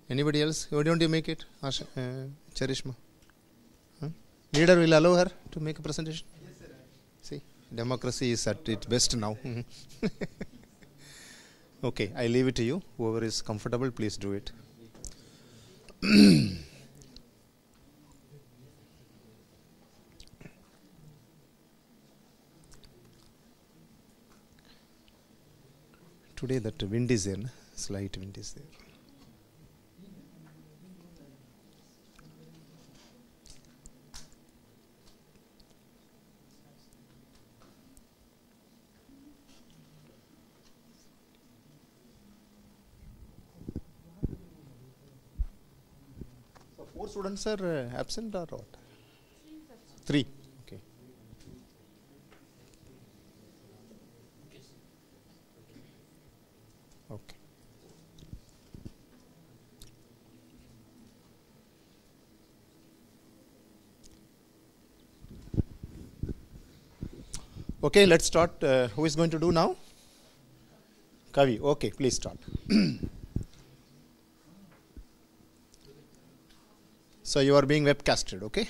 Anybody else? Why don't you make it, Asha, Charishma? Huh? Leader will allow her to make a presentation? Yes, sir. See, democracy is at its best now. Okay, I leave it to you. Whoever is comfortable, please do it. Today that wind is there, slight wind is there. So 4 students are absent or what? 3. Okay. Okay. Okay, let's start. Who is going to do now? Kavi. Okay, please start. So you are being webcasted, okay?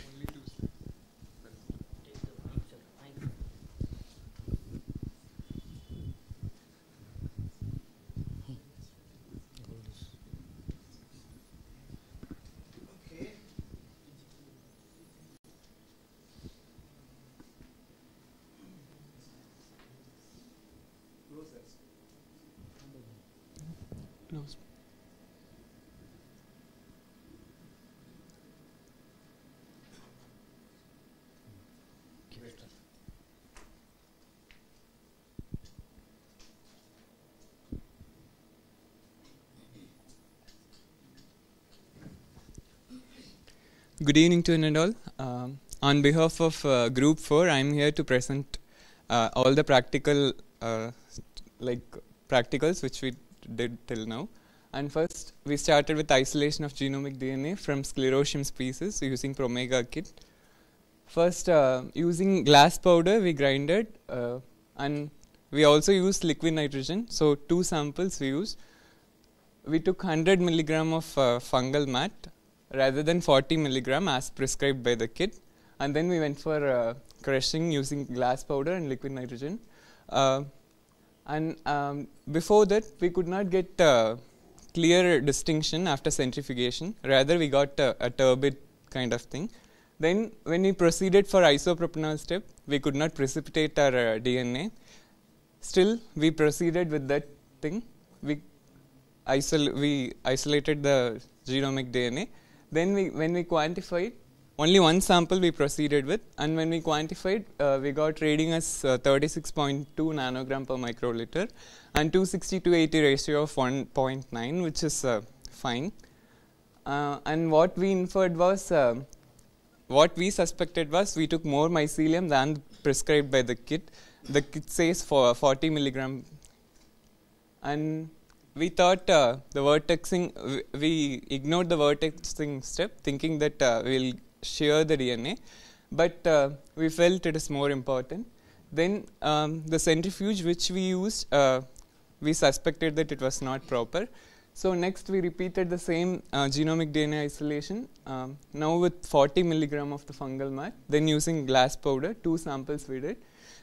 Good evening to you and all. On behalf of Group 4, I am here to present all the practical, practicals which we did till now. And first, we started with isolation of genomic DNA from sclerotium species using Promega kit. First, using glass powder, we grinded, and we also used liquid nitrogen. So 2 samples we used. We took 100 milligram of fungal mat rather than 40 milligram as prescribed by the kit, and then we went for crushing using glass powder and liquid nitrogen. Before that, we could not get clear distinction after centrifugation. Rather, we got a turbid kind of thing. Then, when we proceeded for isopropanol step, we could not precipitate our DNA. Still, we proceeded with that thing. We isolated the genomic DNA. Then when we quantified, only 1 sample we proceeded with, and when we quantified, we got reading as 36.2 nanogram per microliter and 260 to 80 ratio of 1.9, which is fine. And what we inferred was, what we suspected was, we took more mycelium than prescribed by the kit. The kit says for 40 milligram, and we thought the vertexing, we ignored the vertexing step, thinking that we'll shear the DNA, but we felt it is more important. Then the centrifuge which we used, we suspected that it was not proper. So next we repeated the same genomic DNA isolation, now with 40 milligram of the fungal mat, then using glass powder, 2 samples we did.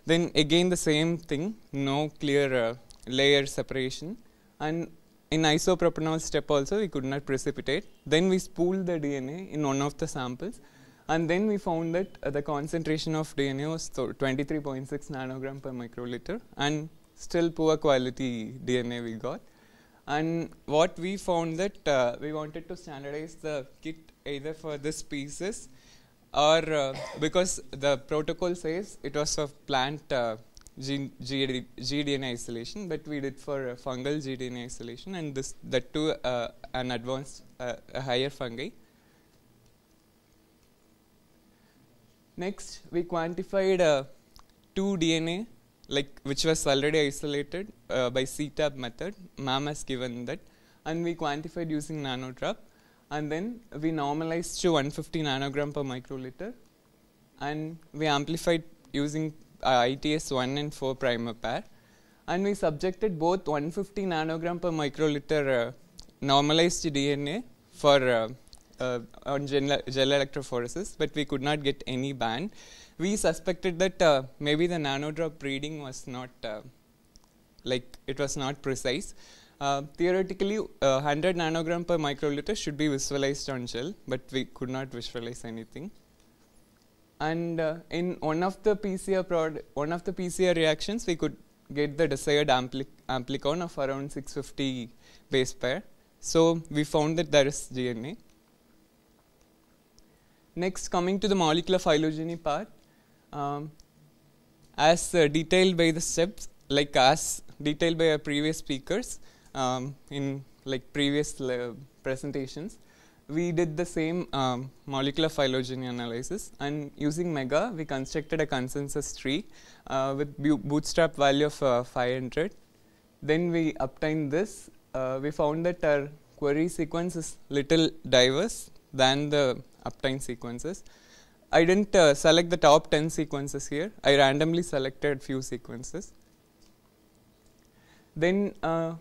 Then again the same thing, no clear layer separation. And in isopropanol step also we could not precipitate. Then we spooled the DNA in one of the samples, and then we found that the concentration of DNA was 23.6 nanogram per microliter, and still poor quality DNA we got. And what we found that we wanted to standardize the kit either for this species or because the protocol says it was of plant gDNA isolation, but we did for fungal gDNA isolation, and that too an advanced a higher fungi. Next, we quantified 2 DNA, which was already isolated by CTAB method. MAM has given that, and we quantified using nanodrop, and then we normalized to 150 nanogram per microliter, and we amplified using ITS 1 and 4 primer pair, and we subjected both 150 nanogram per microliter normalized DNA for on gel electrophoresis, but we could not get any band. We suspected that maybe the nanodrop reading was not like it was not precise. Theoretically, 100 nanogram per microliter should be visualized on gel, but we could not visualize anything. And in one of the PCR reactions, we could get the desired amplicon of around 650 base pair. So we found that there is DNA. Next, coming to the molecular phylogeny part, as detailed by the steps, like as detailed by our previous speakers in like previous presentations, we did the same molecular phylogeny analysis, and using MEGA, we constructed a consensus tree with bootstrap value of 500. Then we obtained this. We found that our query sequence is little diverse than the obtained sequences. I didn't select the top 10 sequences here. I randomly selected few sequences. Then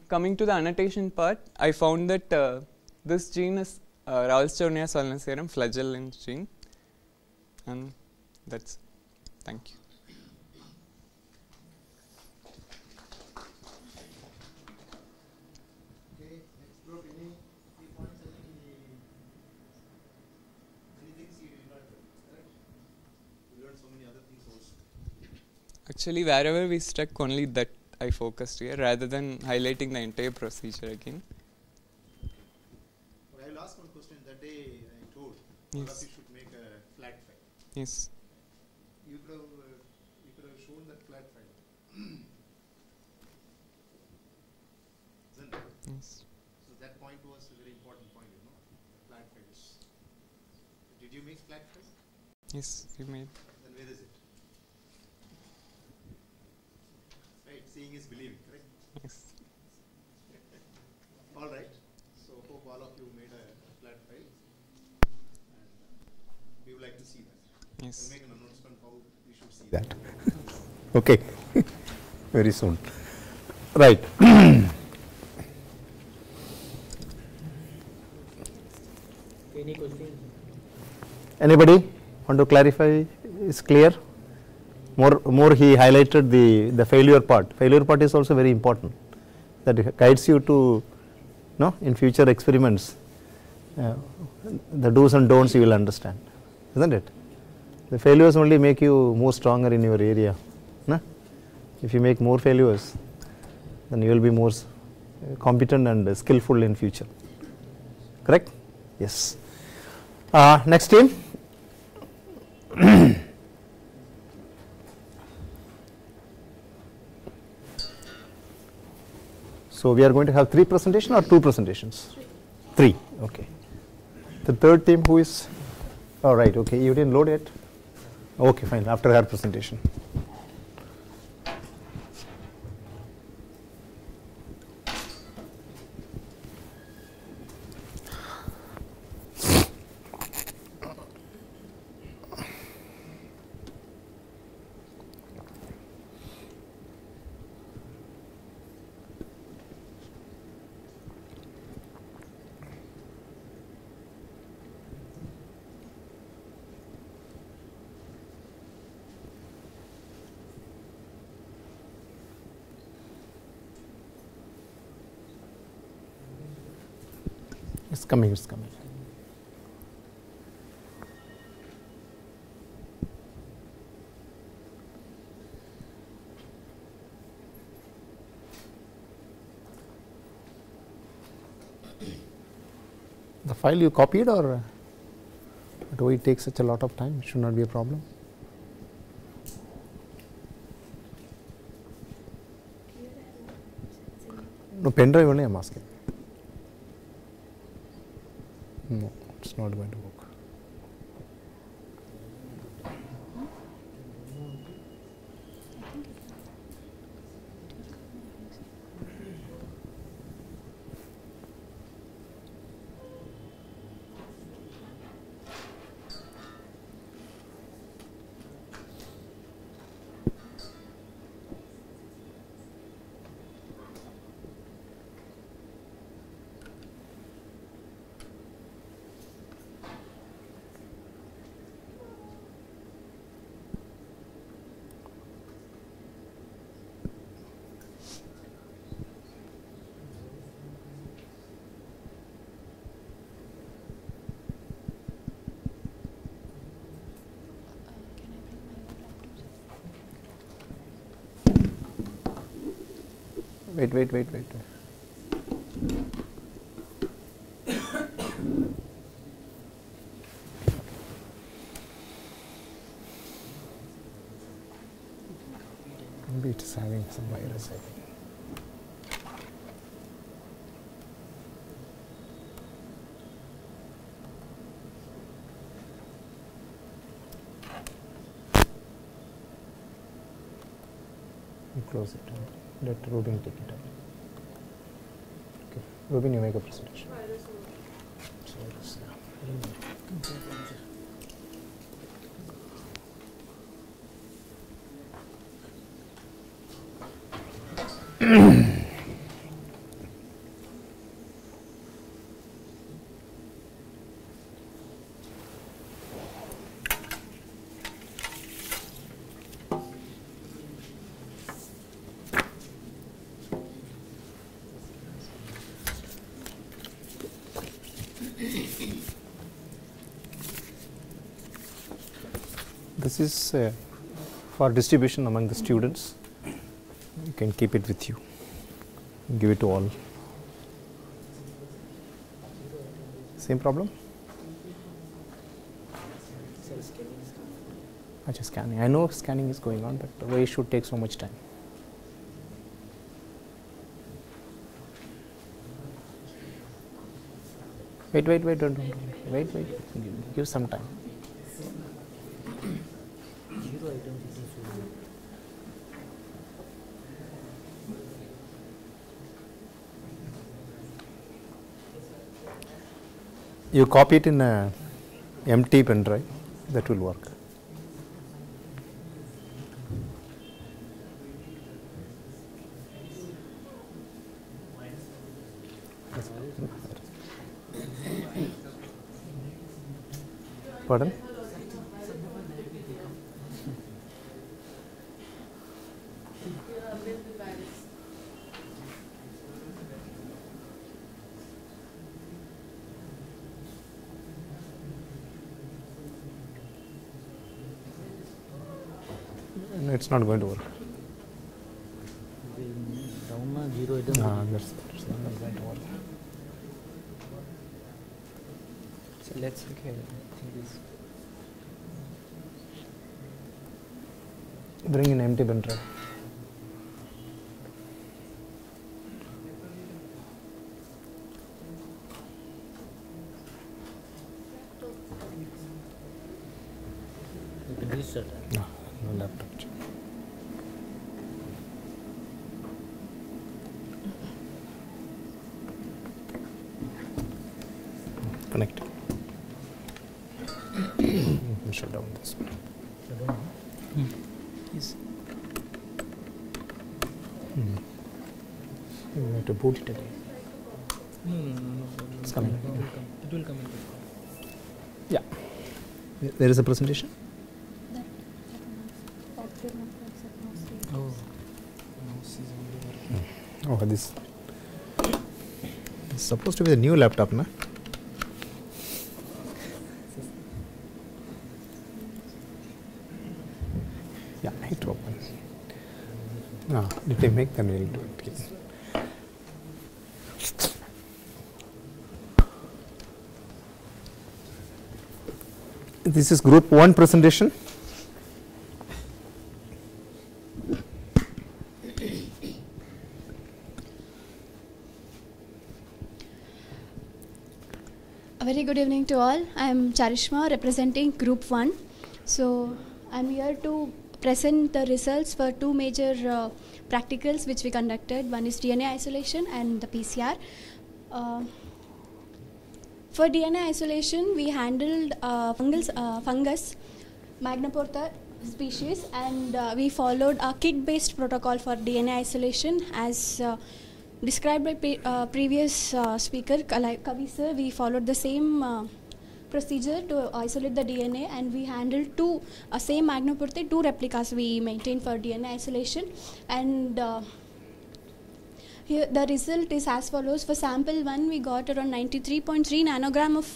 coming to the annotation part, I found that this gene is Ralstonia solanacearum flagellin gene, and that's thank you. Okay, next group, any key points, any things you did not learn, correct? You learned so many other things also. Actually, wherever we stuck, only that I focused here, rather than highlighting the entire procedure again. I will ask one question. That day I told all of you should make a flat file. Yes. You could have shown that flat file. Isn't it? Yes. So that point was a very important point, you know. Flat files. Did you make flat files? Yes, you made. Then where is it? Right, seeing is believing, correct? Yes. All right. So hope all of you made a flat file, and we would like to see that. Yes. We'll make an announcement how we should see that. Okay. Very soon. Right. Any questions? Anybody want to clarify? Is clear? More he highlighted the failure part. Failure part is also very important. That guides you to, in future experiments, the do's and don'ts you will understand, isn't it? The failures only make you more stronger in your area. No? If you make more failures, then you will be more competent and skillful in future. Correct? Yes. Next team. So we are going to have 3 presentations or 2 presentations? 3. Okay. The third team, who is? All right. Okay. You didn't load it. Okay. Fine. After her presentation. It's coming, it's coming. The file you copied, or do it take such a lot of time? It should not be a problem. No, pen drive only I am asking. No, it's not going to work. Wait. Maybe it is having some virus, I think. Close it. Let Rubin take it up. Okay. Rubin, you make a presentation. This is for distribution among the students. You can keep it with you. Give it to all. Same problem? Achha, scanning. I know scanning is going on, but why it should take so much time? Wait, don't. Wait. Give some time. You copy it in a empty pen drive, that will work. Pardon? No, it's not going to work. That's not going to work. So let's look here. Bring in empty pen drive. No laptop. Connect. Shut down this one. Yes. You have to boot it again. No. It's coming. It will come in. Yeah. There is a presentation. Oh, this is supposed to be the new laptop, na? Yeah, it opens. No, did they make them? We'll do it again. This is group 1 presentation. A very good evening to all. I am Charishma representing Group 1. So I am here to present the results for two major practicals which we conducted. One is DNA isolation and the PCR. For DNA isolation, we handled fungus, Magnaportha species, and we followed a kit-based protocol for DNA isolation as described by previous speaker, Kavi sir. We followed the same procedure to isolate the DNA, and we handled same Magnaportha, 2 replicas we maintained for DNA isolation, and Here the result is as follows. For sample 1 we got around 93.3 nanogram of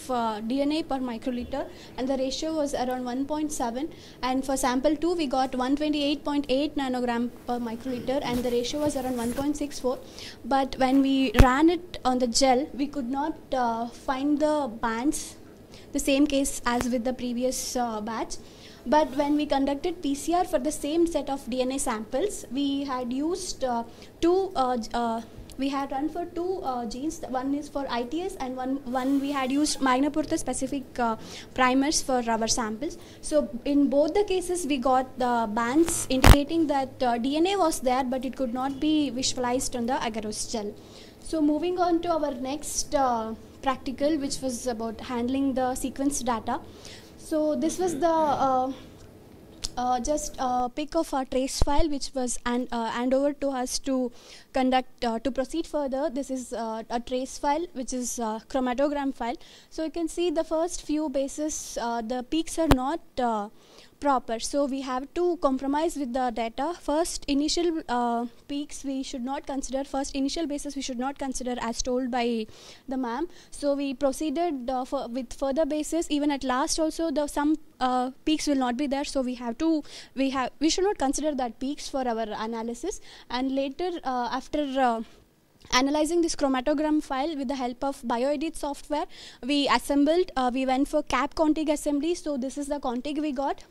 DNA per microliter and the ratio was around 1.7, and for sample 2 we got 128.8 nanogram per microliter and the ratio was around 1.64. But when we ran it on the gel we could not find the bands, the same case as with the previous batch. But when we conducted PCR for the same set of DNA samples, we had used we had run for two genes. One is for ITS and one we had used Magnaporta specific primers for our samples. So in both the cases we got the bands indicating that DNA was there but it could not be visualized on the agarose gel. So moving on to our next practical, which was about handling the sequence data. So this was the just pick of a trace file which was hand over to us to conduct to proceed further. This is a trace file which is a chromatogram file. So you can see the first few bases the peaks are not proper, so we have to compromise with the data. First initial peaks we should not consider, first initial basis we should not consider as told by the ma'am. So we proceeded with further bases. Even at last also the some peaks will not be there, so we should not consider that peaks for our analysis. And later after analyzing this chromatogram file with the help of bioedit software, we assembled, we went for cap config assembly. So this is the config we got,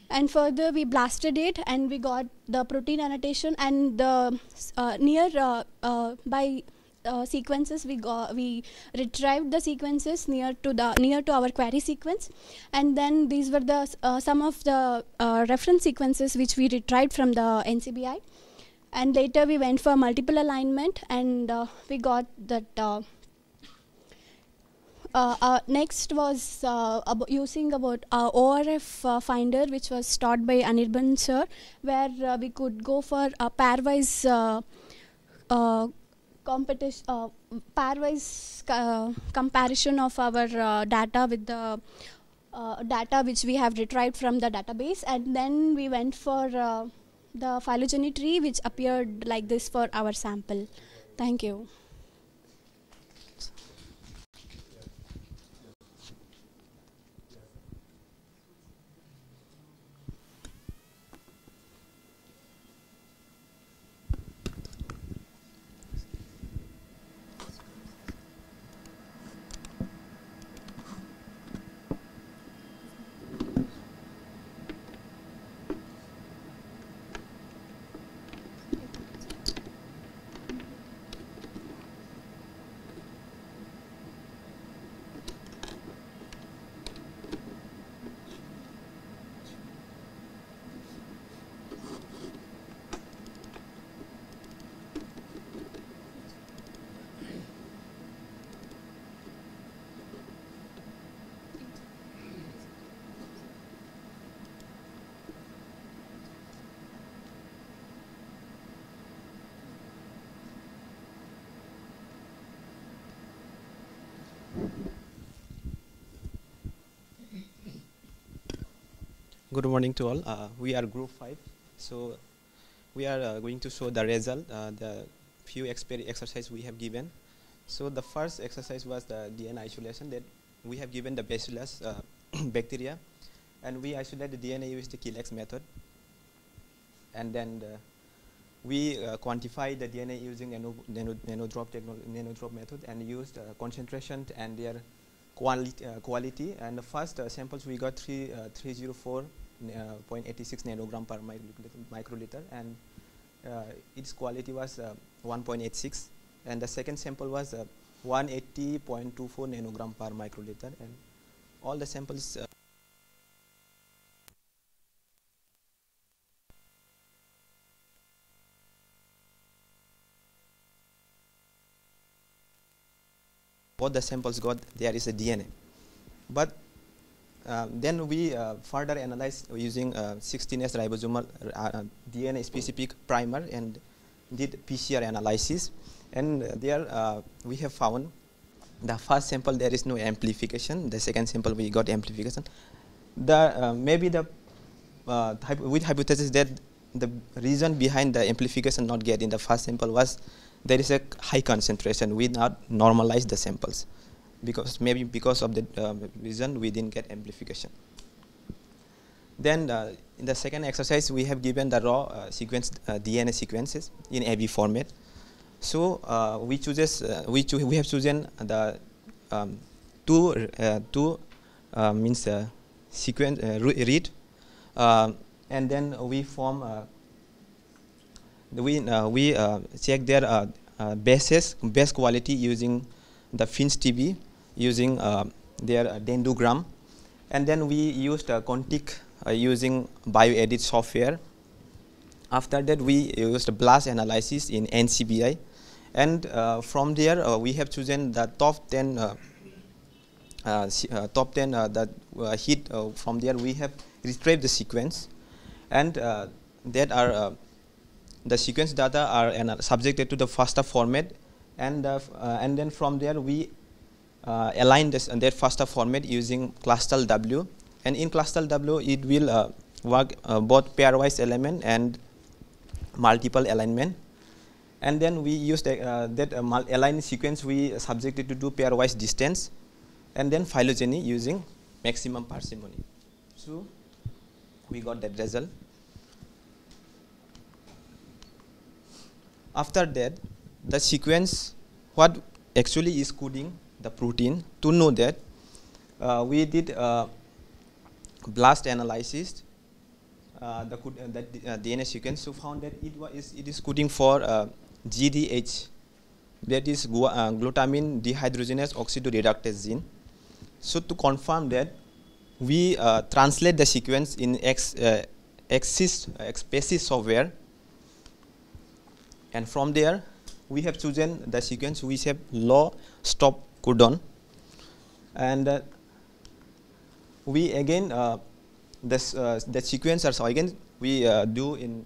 and further we blasted it and we got the protein annotation and the by sequences we retrieved the sequences near to our query sequence, and then these were the some of the reference sequences which we retrieved from the NCBI. And later we went for multiple alignment and we got that. Next was using ORF finder, which was taught by Anirban sir, where we could go for a pairwise comparison of our data with the data which we have retrieved from the database, and then we went for the phylogeny tree which appeared like this for our sample. Thank you. Good morning to all. We are group 5, so we are going to show the result, the few exercises we have given. So the first exercise was the DNA isolation, that we have given the Bacillus bacteria, and we isolate the DNA with the Kilex method, and then we quantify the DNA using nanodrop method and used concentration and their quality. And the first samples we got 304.86 nanogram per microliter, and its quality was 1.86, and the second sample was 180.24 nanogram per microliter, and all the samples both the samples got there is a DNA. But then we further analyzed using 16S ribosomal DNA specific primer and did PCR analysis, and there we have found the first sample there is no amplification, the second sample we got amplification. The maybe the with hypothesis that the reason behind the amplification not get in the first sample was there is a high concentration. We not normalize the samples because maybe because of the reason we didn't get amplification. Then in the second exercise, we have given the raw sequence DNA sequences in AB format. So we have chosen the two means sequence read, and then we form we check their base quality using the Finch TB, using their dendrogram, and then we used Contic using bioedit software. After that, we used blast analysis in NCBI, and from there we have chosen the top 10 that hit. From there we have retrieved the sequence, and that are the sequence data are subjected to the FASTA format, and then from there we align that FASTA format using cluster W, and in cluster W it will work both pairwise element and multiple alignment, and then we use that aligned sequence we subjected to do pairwise distance, and then phylogeny using maximum parsimony. So we got that result. After that, the sequence, what actually is coding the protein, to know that we did blast analysis, the DNA sequence, so found that it is coding for GDH, that is glutamine dehydrogenase oxidoreductase gene. So to confirm that, we translate the sequence in XPaces software, and from there we have chosen the sequence which have low stop codon, and we again the sequencers again we do in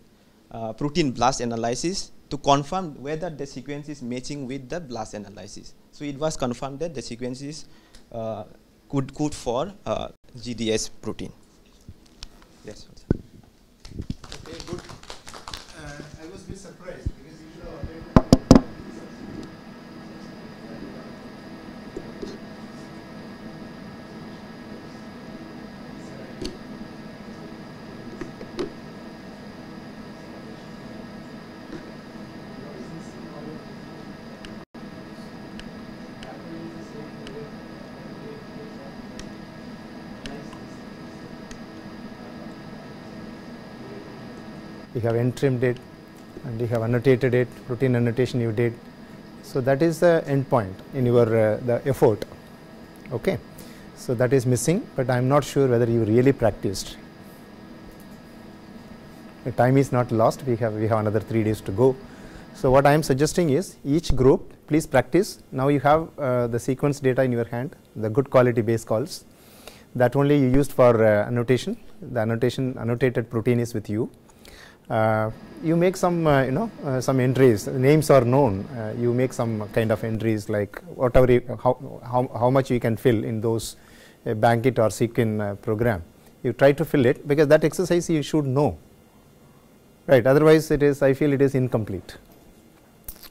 protein blast analysis to confirm whether the sequence is matching with the blast analysis. So it was confirmed that the sequence is good for GDS protein. Yes. Okay, good. I was a bit surprised because you have entrimmed it and you have annotated it, protein annotation you did. So that is the end point in your the effort. Okay, so that is missing, but I am not sure whether you really practiced. The time is not lost. We have another 3 days to go. So what I am suggesting is each group please practice. Now you have the sequence data in your hand, the good quality base calls that only you used for annotation. The annotated protein is with you. You make some some entries, names are known, you make some kind of entries like whatever how much you can fill in those Bankit or Sequin program. You try to fill it, because that exercise you should know, right? Otherwise it is, I feel it is incomplete.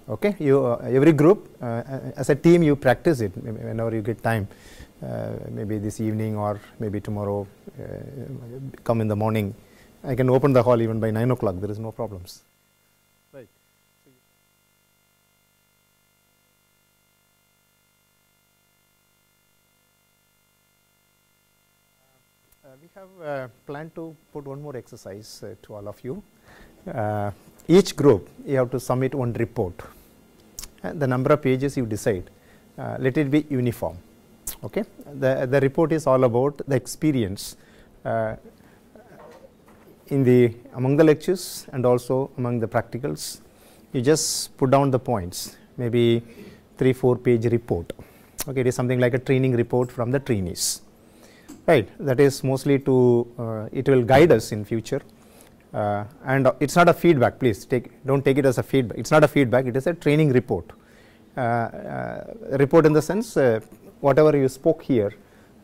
Okay, you every group as a team you practice it whenever you get time, maybe this evening or maybe tomorrow, come in the morning. I can open the hall even by 9 o'clock, there is no problems. Right. We have planned to put one more exercise to all of you. Each group you have to submit one report, and the number of pages you decide, let it be uniform. Okay, the report is all about the experience among the lectures and also among the practicals. You just put down the points, maybe 3-4 page report. Okay, it is something like a training report from the trainees, right? That is mostly to it will guide us in future, and it's not a feedback. Please don't take it as a feedback. It's not a feedback. It is a training report. Report in the sense whatever you spoke here,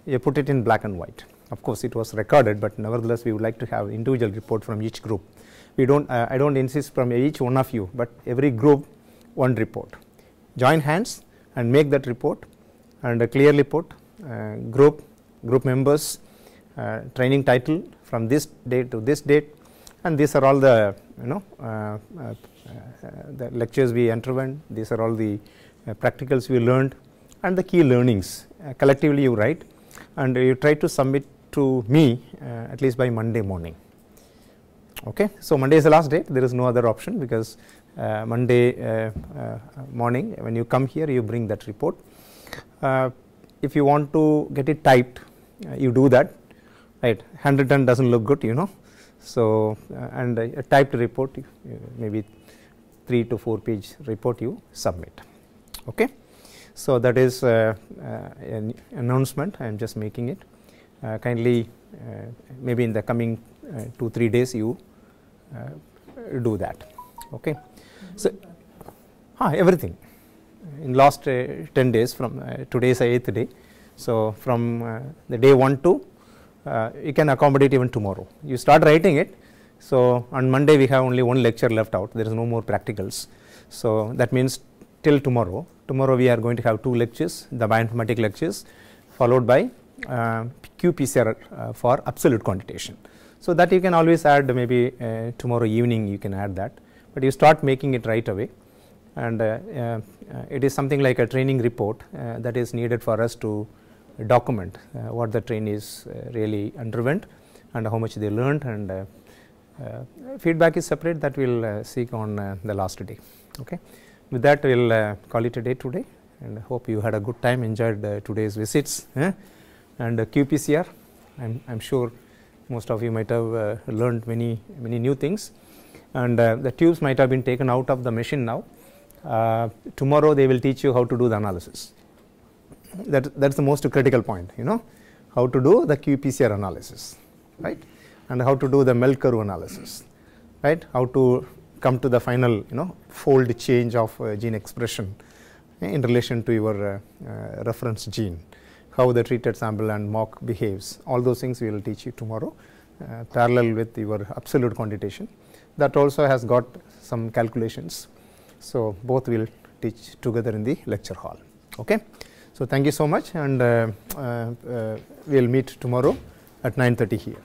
you put it in black and white. Of course, it was recorded, but nevertheless, we would like to have individual report from each group. We don't. I don't insist from each one of you, but every group one report. Join hands and make that report, and clearly put group members, training title from this date to this date, and these are all the the lectures we intervened. These are all the practicals we learned and the key learnings. Collectively you write, and you try to submit to me at least by Monday morning. Okay. So, Monday is the last date, there is no other option, because Monday morning when you come here you bring that report. If you want to get it typed, you do that, right. Handwritten does not look good, you know. So, and a typed report, maybe 3 to 4 page report you submit. Okay. So, that is an announcement, I am just making it. Kindly maybe in the coming 2-3 days you do that. Okay. So, everything in last 10 days from today is the 8th day. So, from the day 1 to you can accommodate even tomorrow. You start writing it. So, on Monday we have only one lecture left out, there is no more practicals. So, that means till tomorrow. Tomorrow we are going to have 2 lectures, the bioinformatics lectures, followed by qPCR for absolute quantitation. So, that you can always add, maybe tomorrow evening you can add that, but you start making it right away, and it is something like a training report that is needed for us to document what the trainees really underwent and how much they learned, and feedback is separate, that we will seek on the last day. Okay. With that, we will call it a day today, and hope you had a good time, enjoyed today's visits, and qPCR. I am sure most of you might have learned many new things, and the tubes might have been taken out of the machine now. Tomorrow they will teach you how to do the analysis. That is the most critical point, you know, how to do the qPCR analysis, right, and how to do the MEL curve analysis, right, how to come to the final fold change of gene expression in relation to your reference gene, how the treated sample and mock behaves. All those things we will teach you tomorrow parallel with your absolute quantitation. That also has got some calculations. So, both we will teach together in the lecture hall. Okay. So, thank you so much, and we will meet tomorrow at 9:30 here.